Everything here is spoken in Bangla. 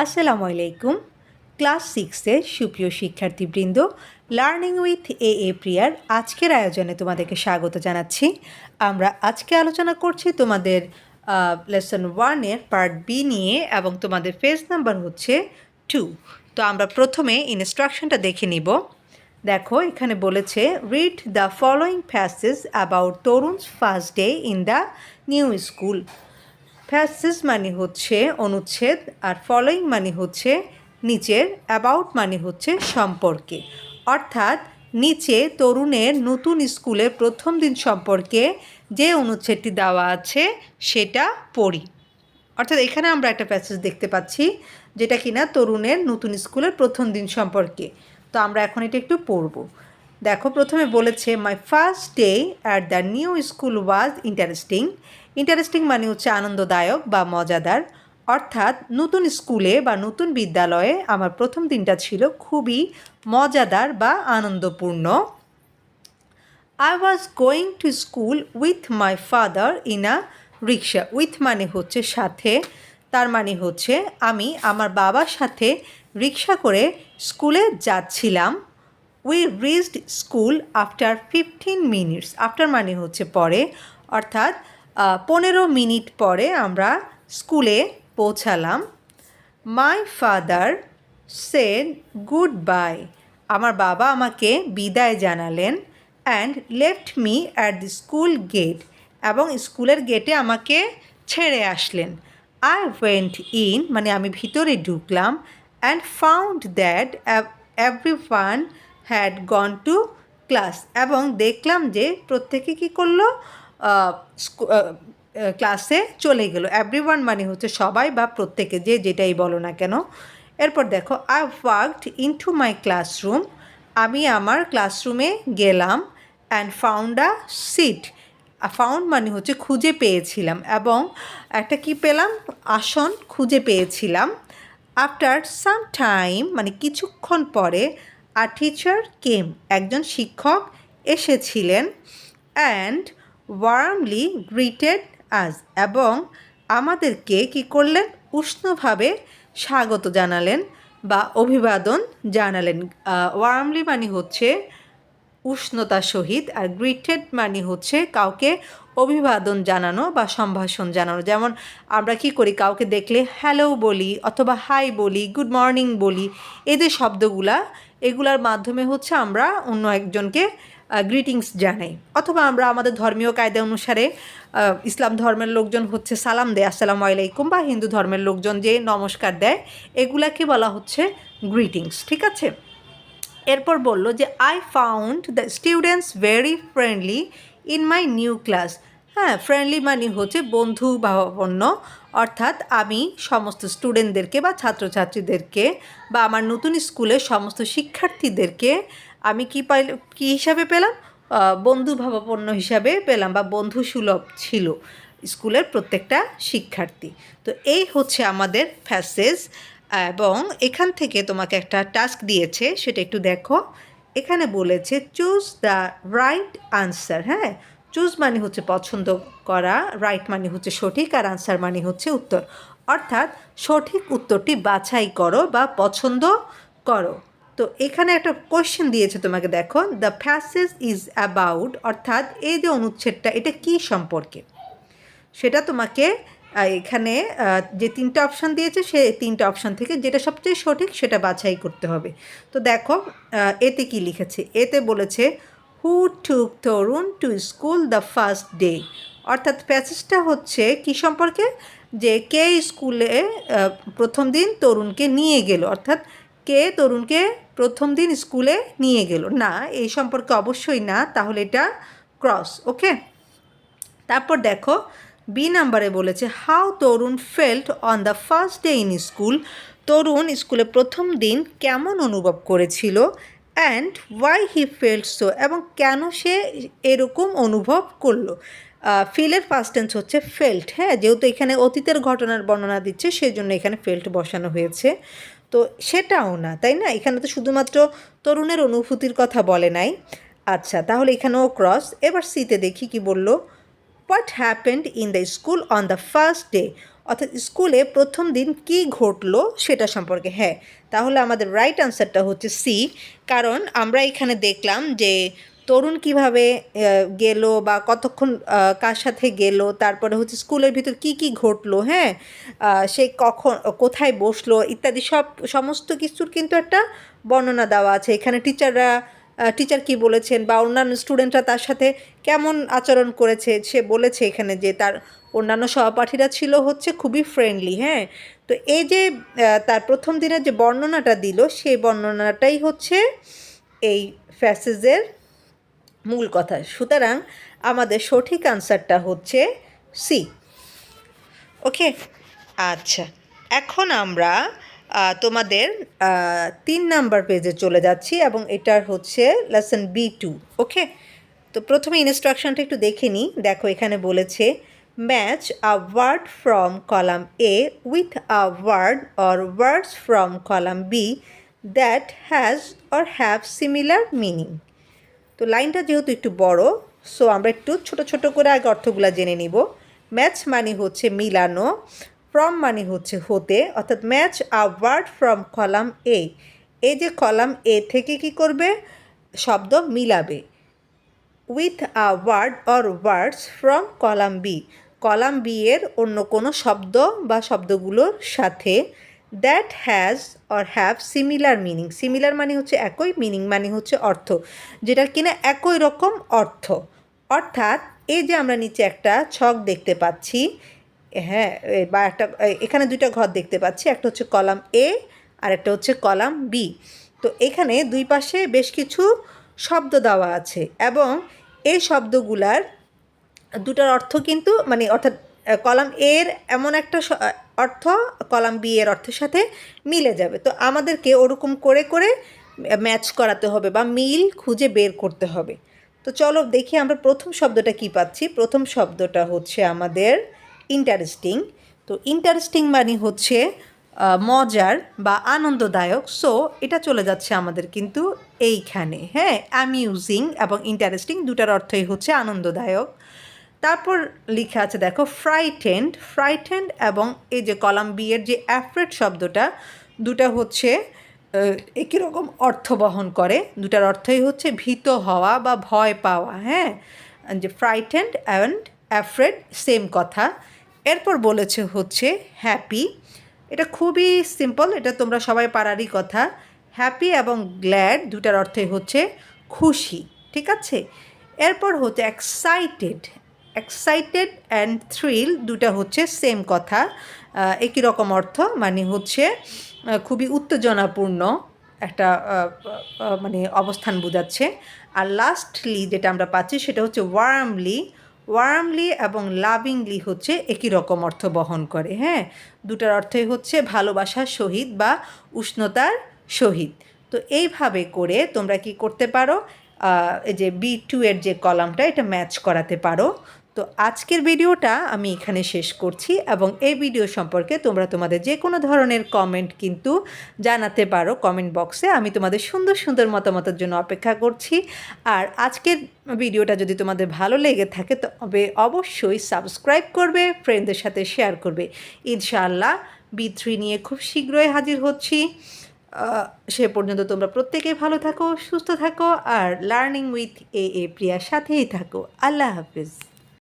আসসালামু আলাইকুম। ক্লাস সিক্সের সুপ্রিয় শিক্ষার্থীবৃন্দ, লার্নিং উইথ প্রিয়ার আজকের আয়োজনে তোমাদেরকে স্বাগত জানাচ্ছি। আমরা আজকে আলোচনা করছি তোমাদের লেসন 1-এর পার্ট বি নিয়ে এবং তোমাদের পেজ নাম্বার হচ্ছে 2। তো আমরা প্রথমে ইনস্ট্রাকশনটা দেখে নিব। দেখো এখানে বলেছে, read the following passage about Tarun's first day in the new school. Passage মানে হচ্ছে অনুচ্ছেদ, আর ফলোয়িং মানে হচ্ছে নিচের, অ্যাবাউট মানে হচ্ছে সম্পর্কে। অর্থাৎ নিচে তরুণের নতুন স্কুলের প্রথম দিন সম্পর্কে যে অনুচ্ছেদটি দেওয়া আছে সেটা পড়ি। অর্থাৎ এখানে আমরা একটা প্যাসেজ দেখতে পাচ্ছি যেটা কিনা তরুণের নতুন স্কুলের প্রথম দিন সম্পর্কে। তো আমরা এখন এটা একটু পড়ব। দেখো প্রথমে বলেছে, my first day at the new school was interesting. Interesting মানে হচ্ছে আনন্দদায়ক বা মজাদার। অর্থাৎ নতুন স্কুলে বা নতুন বিদ্যালয়ে আমার প্রথম দিনটা ছিল খুবই মজাদার বা আনন্দপূর্ণ। I was going to school with my father in a rickshaw. With মানে হচ্ছে সাথে, তার মানে হচ্ছে আমি আমার বাবার সাথে রিক্সা করে স্কুলে যাচ্ছিলাম। We reached school after 15 minutes. After মানে হচ্ছে পরে, অর্থাৎ 15 মিনিট পরে আমরা স্কুলে পৌঁছালাম। My father said goodbye. আমার বাবা আমাকে বিদায় জানালেন। And left me at the school gate. এবং স্কুলের গেটে আমাকে ছেড়ে আসলেন। আই ওয়েন্ট ইন মানে আমি ভিতরে ঢুকলাম। And found that everyone had gone to class. এবং দেখলাম যে প্রত্যেকে কী করলো, ক্লাসে চলে গেল। এভরিওয়ান মানে হচ্ছে সবাই বা প্রত্যেকে, যে যেটাই বলো না কেন। এরপর দেখো, I walked into my classroom. আমি আমার ক্লাসরুমে গেলাম। And found a seat. Found মানে হচ্ছে খুঁজে পেয়েছিলাম, এবং একটা কি পেলাম, আসন খুঁজে পেয়েছিলাম। আফটার সাম টাইম মানে কিছুক্ষণ পরে, আ টিচার কেম, একজন শিক্ষক এসেছিলেন। অ্যান্ড ওয়ার্মলি গ্রিটেড আস, এবং আমাদেরকে কি করলেন, উষ্ণভাবে স্বাগত জানালেন বা অভিবাদন জানালেন। ওয়ার্মলি মানে হচ্ছে উষ্ণতার সহিত, আর গ্রিটেড মানে হচ্ছে কাউকে অভিবাদন জানানো বা সম্ভাষণ জানানো। যেমন আমরা কি করি, কাউকে দেখলে হ্যালো বলি অথবা হাই বলি, গুড মর্নিং বলি। এই যে শব্দগুলা, এগুলার মাধ্যমে হচ্ছে আমরা অন্য একজনকে গ্রিটিংস জানাই। অথবা আমরা আমাদের ধর্মীয় কায়দা অনুসারে ইসলাম ধর্মের লোকজন হচ্ছে সালাম দেয়, আসসালামু আলাইকুম, বা হিন্দু ধর্মের লোকজন যে নমস্কার দেয়, এগুলাকে বলা হচ্ছে গ্রিটিংস। ঠিক আছে। এরপর বলল যে, I found the students very friendly in my new class. হ্যাঁ, ফ্রেন্ডলি মানে হচ্ছে বন্ধু ভাবাপন্ন। অর্থাৎ আমি সমস্ত স্টুডেন্টদেরকে বা ছাত্রছাত্রীদেরকে বা আমার নতুন স্কুলের সমস্ত শিক্ষার্থীদেরকে আমি কী হিসাবে পেলাম, বন্ধু ভাবাপন্ন হিসাবে পেলাম, বা বন্ধু সুলভ ছিল স্কুলের প্রত্যেকটা শিক্ষার্থী। তো এই হচ্ছে আমাদের প্যাসেজ। এবং এখান থেকে তোমাকে একটা টাস্ক দিয়েছে, সেটা একটু দেখো। এখানে বলেছে, চুজ দ্য রাইট আনসার। হ্যাঁ, চুজ মানে হচ্ছে পছন্দ করা, রাইট মানে হচ্ছে সঠিক, আর আনসার মানে হচ্ছে উত্তর। অর্থাৎ সঠিক উত্তরটি বাছাই করো বা পছন্দ করো। তো এখানে একটা কোয়েশ্চেন দিয়েছে তোমাকে, দেখো, দ্য প্যাসেজ ইজ অ্যাবাউট, অর্থাৎ এই যে অনুচ্ছেদটা এটা কী সম্পর্কে, সেটা তোমাকে এখানে যে তিনটা অপশান দিয়েছে সে তিনটা অপশান থেকে যেটা সবচেয়ে সঠিক সেটা বাছাই করতে হবে। তো দেখো এতে কি লিখেছে, এতে বলেছে, who took Tarun to school the first day. অর্থাৎ প্যাসেজটা হচ্ছে কি সম্পর্কে, যে কে স্কুলে প্রথম দিন তরুণকে নিয়ে গেল। অর্থাৎ কে তরুণকে প্রথম দিন স্কুলে নিয়ে গেল, না এই সম্পর্কে অবশ্যই না, তাহলে এটা ক্রস। ওকে। তারপর দেখো বি নাম্বারে বলেছে, how Tarun felt on the first day in school. Tarun স্কুলে প্রথম দিন কেমন অনুভব করেছিল। And why he felt so, এবং কেন সে এরকম অনুভব করলো। ফিলের ফার্স্ট টেন্স হচ্ছে ফেল্ট। হ্যাঁ, যেহেতু এখানে অতীতের ঘটনার বর্ণনা দিচ্ছে সেই জন্য এখানে ফেল্ট বসানো হয়েছে। তো সেটাও না, তাই না, এখানে তো শুধুমাত্র তরুণের অনুভূতির কথা বলে নাই। আচ্ছা, তাহলে এখানেও ক্রস। এবার সিতে দেখি কি বলল, what happened in the school on the first day. অর্থাৎ স্কুলে প্রথম দিন কি ঘটলো সেটা সম্পর্কে। হ্যাঁ, তাহলে আমাদের রাইট আনসারটা হচ্ছে সি। কারণ আমরা এখানে দেখলাম যে তরুণ কিভাবে গেল বা কতক্ষণ কার সাথে গেল, তারপরে হচ্ছে স্কুলের ভিতর কি কি ঘটলো, হ্যাঁ, সে কখন কোথায় বসলো ইত্যাদি সমস্ত কিছুর কিন্তু একটা বর্ণনা দেওয়া আছে এখানে। টিচার কি বলেছেন বা অন্যান্য স্টুডেন্টরা তার সাথে কেমন আচরণ করেছে সে বলেছে এখানে যে তার অন্যান্য সহপাঠীরা ছিল হচ্ছে খুবই ফ্রেন্ডলি। হ্যাঁ, তো এই যে তার প্রথম দিনের যে বর্ণনাটা দিল সেই বর্ণনাটাই হচ্ছে এই প্যাসেজের মূল কথা। সুতরাং আমাদের সঠিক আনসারটা হচ্ছে সি। ওকে, আচ্ছা, এখন আমরা তোমাদের 3 নাম্বার পেজে চলে যাচ্ছি এবং এটার হচ্ছে লেসন B2। ওকে, তো প্রথমে ইনস্ট্রাকশনটা একটু দেখে নিই। দেখো এখানে বলেছে match a word from column A with a word or words from column B that has or have similar meaning. তো লাইনটা যেহেতু একটু বড়, সো আমরা একটু ছোট ছোট করে আগে অর্থগুলো জেনে নিব। ম্যাচ মানে হচ্ছে মিলানো, ফ্রম মানে হচ্ছে হতে, অর্থাৎ match a word from column A. এই যে কলাম এ থেকে কি করবে, শব্দ মিলাবে। With a word or words from column B, column B এর অন্য কোনো শব্দ বা শব্দগুলোর সাথে। That has or have similar meaning, similar মানে হচ্ছে একই, মিনিং মানে হচ্ছে অর্থ, যেটা কিনা একই রকম অর্থ। অর্থাৎ এই যে আমরা নিচে একটা ছক দেখতে পাচ্ছি, হ্যাঁ, বা একটা এখানে দুইটা ঘর দেখতে পাচ্ছি, একটা হচ্ছে কলাম এ আর একটা হচ্ছে কলাম বি। তো এখানে দুই পাশে বেশ কিছু শব্দ দেওয়া আছে এবং এই শব্দগুলার দুটার অর্থ কিন্তু মানে অর্থাৎ কলাম এর এমন একটা অর্থ কলাম বি এর অর্থের সাথে মিলে যাবে। তো আমাদেরকে ওরকম করে করে ম্যাচ করাতে হবে বা মিল খুঁজে বের করতে হবে। তো চলো দেখি আমরা প্রথম শব্দটা কি পাচ্ছি। প্রথম শব্দটা হচ্ছে আমাদের ইন্টারেস্টিং। তো ইন্টারেস্টিং মানে হচ্ছে মজার বা আনন্দদায়ক। সো এটা চলে যাচ্ছে আমাদের কিন্তু এইখানে। হ্যাঁ, অ্যামিউজিং এবং ইন্টারেস্টিং দুটার অর্থই হচ্ছে আনন্দদায়ক। তারপর লেখা আছে দেখো ফ্রাইটেন্ড, ফ্রাইটেন্ড এবং এই যে কলাম বি এর যে অ্যাফ্রেড শব্দটা, দুটা হচ্ছে একই রকম অর্থ বহন করে। দুটার অর্থই হচ্ছে ভীত হওয়া বা ভয় পাওয়া। হ্যাঁ, যে ফ্রাইটেন্ড অ্যান্ড অ্যাফ্রেড সেম কথা। এরপর বলেছে হচ্ছে হ্যাপি, এটা খুবই সিম্পল, এটা তোমরা সবাই পারারই কথা। হ্যাপি এবং গ্ল্যাড দুটার অর্থই হচ্ছে খুশি, ঠিক আছে। এরপর হচ্ছে এক্সাইটেড, এক্সাইটেড অ্যান্ড থ্রিল দুটা হচ্ছে সেম কথা, একই রকম অর্থ, মানে হচ্ছে খুবই উত্তেজনাপূর্ণ একটা মানে অবস্থান বোঝাচ্ছে। আর লাস্টলি যেটা আমরা পাচ্ছি সেটা হচ্ছে ওয়ার্মলি, ওয়ার্মলি এবং লাভিংলি হচ্ছে একই রকম অর্থ বহন করে। হ্যাঁ, দুটার অর্থই হচ্ছে ভালোবাসার সহিত বা উষ্ণতার সহিত। তো এইভাবে করে তোমরা কি করতে পারো, এই যে B2 এর যে কলামটা এটা ম্যাচ করাতে পারো। তো আজকের ভিডিওটা আমি এখানে শেষ করছি এবং এই ভিডিও সম্পর্কে তোমরা তোমাদের যে কোনো ধরনের কমেন্ট কিন্তু জানাতে পারো কমেন্ট বক্সে। আমি তোমাদের সুন্দর সুন্দর মতামতের জন্য অপেক্ষা করছি। আর আজকের ভিডিওটা যদি তোমাদের ভালো লেগে থাকে তবে অবশ্যই সাবস্ক্রাইব করবে, ফ্রেন্ডদের সাথে শেয়ার করবে। ইনশাআল্লাহ B3 নিয়ে খুব শীঘ্রই হাজির হচ্ছি। সে পর্যন্ত তোমরা প্রত্যেকেই ভালো থাকো, সুস্থ থাকো আর লার্নিং উইথ এ প্রিয়ার সাথেই থাকো। আল্লাহ হাফিজ।